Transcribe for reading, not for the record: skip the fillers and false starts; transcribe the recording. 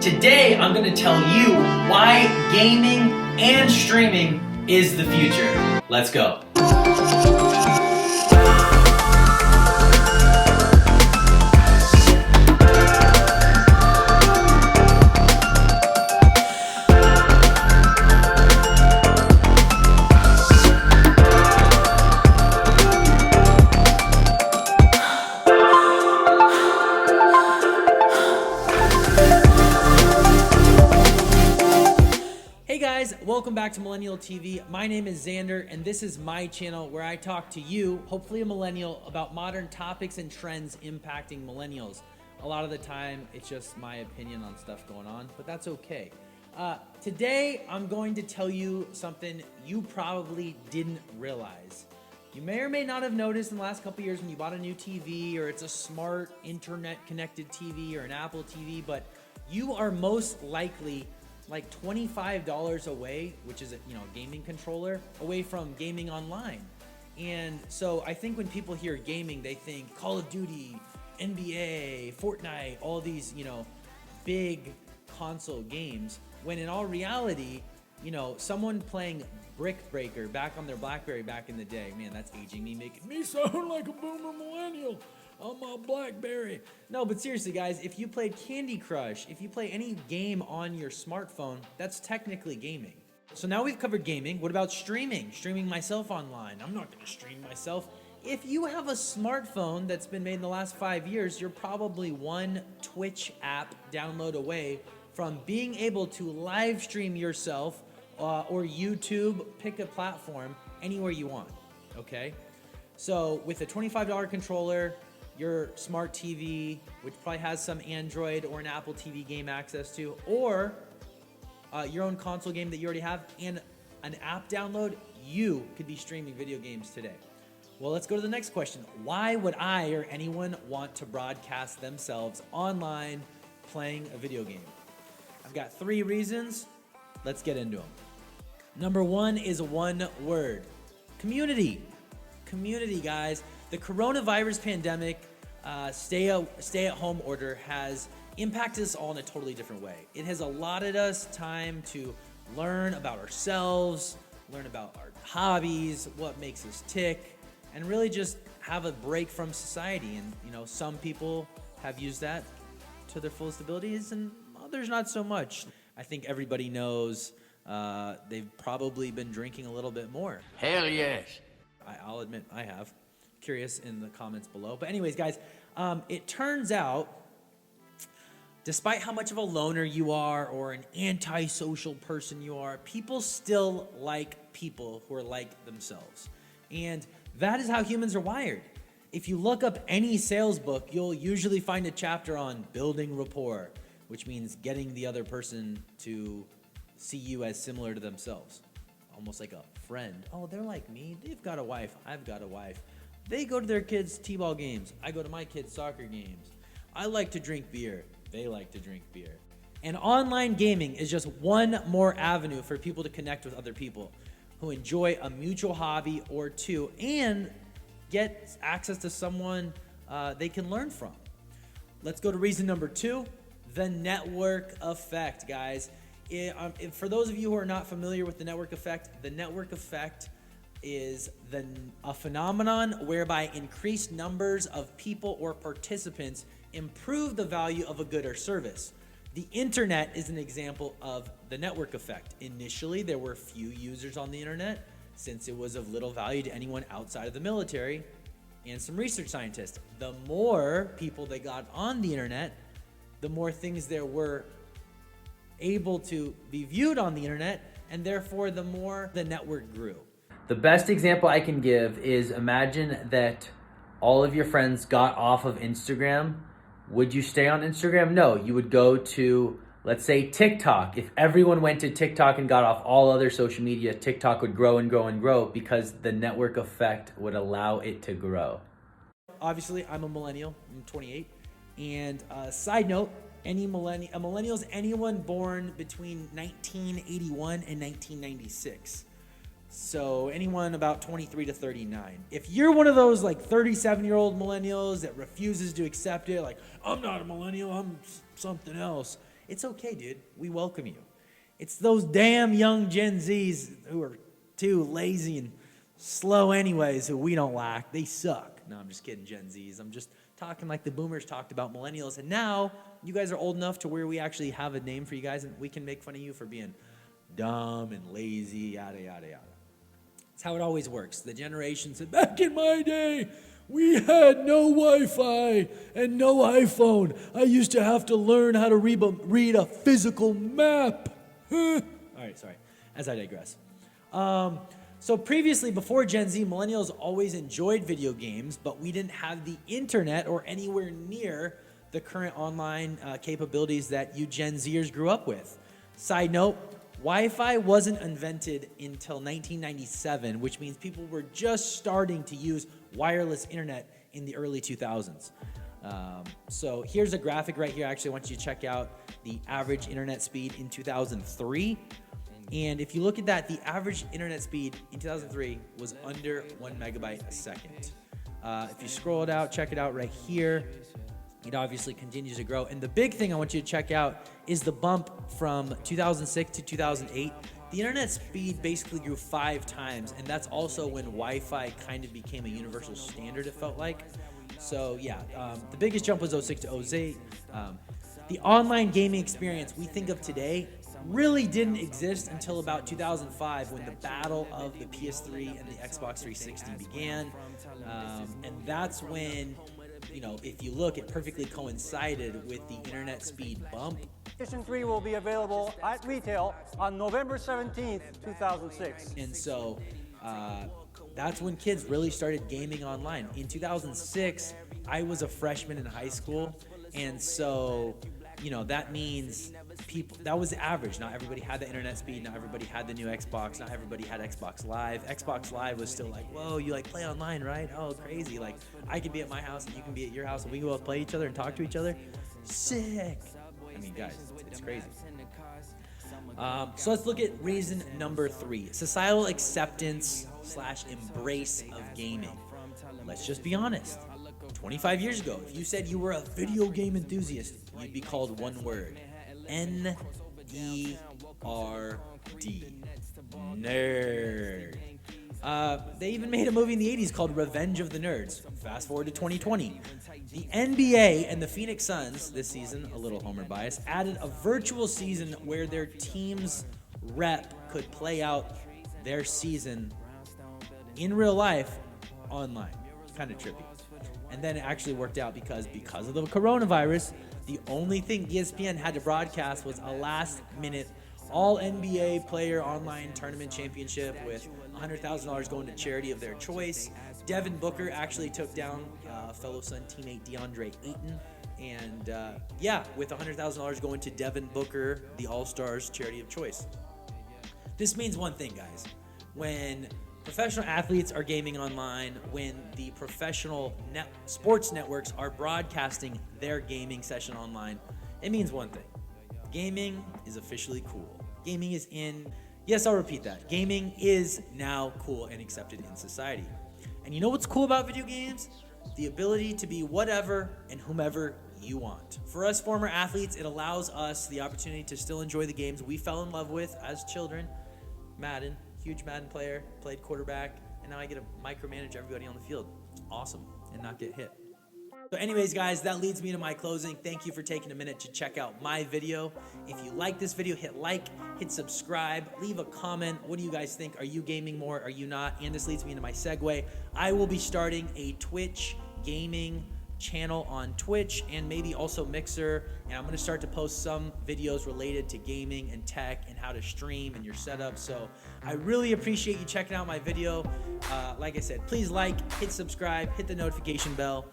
Today, I'm going to tell you why gaming and streaming is the future. Let's go. Welcome back to Millennial TV. My name is Xander, and this is my channel where I talk to you, hopefully a millennial, about modern topics and trends impacting millennials. A lot of the time, it's just my opinion on stuff going on, but that's okay. Today, I'm going to tell you something you probably didn't realize. You may or may not have noticed in the last couple years when you bought a new TV, or it's a smart internet-connected TV or an Apple TV, but you are most likely like $25 away, which is a gaming controller, away from gaming online. And so I think when people hear gaming, they think Call of Duty, NBA, Fortnite, all these, big console games, when in all reality, someone playing Brick Breaker back on their BlackBerry back in the day, man, that's aging me, making me sound like a boomer millennial on my BlackBerry. No, but seriously, guys, if you played Candy Crush, if you play any game on your smartphone, that's technically gaming. So now we've covered gaming. What about streaming? Streaming myself online. I'm not going to stream myself. If you have a smartphone that's been made in the last 5 years, you're probably one Twitch app download away from being able to live stream yourself or YouTube, pick a platform, anywhere you want, okay? So with a $25 controller, your smart TV, which probably has some Android or an Apple TV game access to, or your own console game that you already have, and an app download, you could be streaming video games today. Well, let's go to the next question. Why would I or anyone want to broadcast themselves online playing a video game? I've got 3 reasons. Let's get into them. Number 1 is one word: community. Community, guys. The coronavirus pandemic, stay-at-home order has impacted us all in a totally different way. It has allotted us time to learn about ourselves, learn about our hobbies, what makes us tick, and really just have a break from society. And, some people have used that to their fullest abilities, and others not so much. I think everybody knows they've probably been drinking a little bit more. Hell yes. I'll admit I have. Curious in the comments below. But anyways, guys, it turns out, despite how much of a loner you are or an antisocial person you are, people still like people who are like themselves. And that is how humans are wired. If you look up any sales book, you'll usually find a chapter on building rapport, which means getting the other person to see you as similar to themselves. Almost like a friend. Oh, they're like me. They've got a wife. I've got a wife. They go to their kids' t-ball games. I go to my kids' soccer games. I like to drink beer. They like to drink beer. And online gaming is just one more avenue for people to connect with other people who enjoy a mutual hobby or two and get access to someone they can learn from. Let's go to reason number 2, the network effect, guys. For those of you who are not familiar with the network effect is a phenomenon whereby increased numbers of people or participants improve the value of a good or service. The internet is an example of the network effect. Initially, there were few users on the internet since it was of little value to anyone outside of the military and some research scientists. The more people that got on the internet, the more things there were able to be viewed on the internet, and therefore the more the network grew. The best example I can give is, imagine that all of your friends got off of Instagram. Would you stay on Instagram? No, you would go to, let's say, TikTok. If everyone went to TikTok and got off all other social media, TikTok would grow and grow and grow because the network effect would allow it to grow. Obviously, I'm a millennial. I'm 28. And side note, millennials, anyone born between 1981 and 1996. So anyone about 23 to 39. If you're one of those like 37-year-old millennials that refuses to accept it, like, I'm not a millennial, I'm something else, It's okay, dude. We welcome you. It's those damn young Gen Zs who are too lazy and slow anyways who we don't like. They suck. No, I'm just kidding, Gen Zs. I'm just talking like the boomers talked about millennials. And now you guys are old enough to where we actually have a name for you guys and we can make fun of you for being dumb and lazy, yada, yada, yada. That's how it always works. The generation said, back in my day, we had no Wi-Fi and no iPhone. I used to have to learn how to read a physical map. All right, sorry, as I digress. So previously, before Gen Z, millennials always enjoyed video games, but we didn't have the internet or anywhere near the current online capabilities that you Gen Zers grew up with. Side note, Wi-Fi wasn't invented until 1997, which means people were just starting to use wireless internet in the early 2000s. So here's a graphic right here. Actually, I want you to check out the average internet speed in 2003. And if you look at that, the average internet speed in 2003 was under 1 megabyte a second. If you scroll it out, check it out right here. It obviously continues to grow. And the big thing I want you to check out is the bump from 2006 to 2008. The internet speed basically grew 5 times, and that's also when Wi-Fi kind of became a universal standard, it felt like. So yeah, the biggest jump was 06 to 08. The online gaming experience we think of today really didn't exist until about 2005 when the battle of the PS3 and the Xbox 360 began. And that's when, you know, if you look, it perfectly coincided with the internet speed bump. PlayStation 3 will be available at retail on November 17th, 2006. And so that's when kids really started gaming online. In 2006, I was a freshman in high school, and so, you know, that means people, that was the average. Not everybody had the internet speed, not everybody had the new Xbox, not everybody had Xbox Live. Xbox Live was still like, whoa, you like play online, right? Oh, crazy. Like, I could be at my house and you can be at your house and we can both play each other and talk to each other. Sick. I mean, guys, it's crazy. So let's look at reason number 3, societal acceptance / embrace of gaming. Let's just be honest. 25 years ago, if you said you were a video game enthusiast, you'd be called one word: N-E-R-D. Nerd. They even made a movie in the 80s called Revenge of the Nerds. Fast forward to 2020. The NBA and the Phoenix Suns this season, a little homer bias, added a virtual season where their team's rep could play out their season in real life online. Kind of trippy. And then it actually worked out because of the coronavirus, the only thing ESPN had to broadcast was a last-minute all-NBA player online tournament championship with $100,000 going to charity of their choice. Devin Booker actually took down fellow Sun teammate DeAndre Ayton. And with $100,000 going to Devin Booker, the All-Stars charity of choice. This means one thing, guys. When professional athletes are gaming online, when the professional sports networks are broadcasting their gaming session online, it means one thing. Gaming is officially cool. Gaming is in, yes, I'll repeat that. Gaming is now cool and accepted in society. And you know what's cool about video games? The ability to be whatever and whomever you want. For us former athletes, it allows us the opportunity to still enjoy the games we fell in love with as children. Madden, huge Madden player, played quarterback, and now I get to micromanage everybody on the field. Awesome, and not get hit. So anyways, guys, that leads me to my closing. Thank you for taking a minute to check out my video. If you like this video, hit like, hit subscribe, leave a comment. What do you guys think? Are you gaming more? Are you not? And this leads me into my segue. I will be starting a Twitch gaming channel on Twitch and maybe also Mixer, and I'm going to start to post some videos related to gaming and tech and how to stream and your setup. So I really appreciate you checking out my video. Like I said, please like, hit subscribe, hit the notification bell.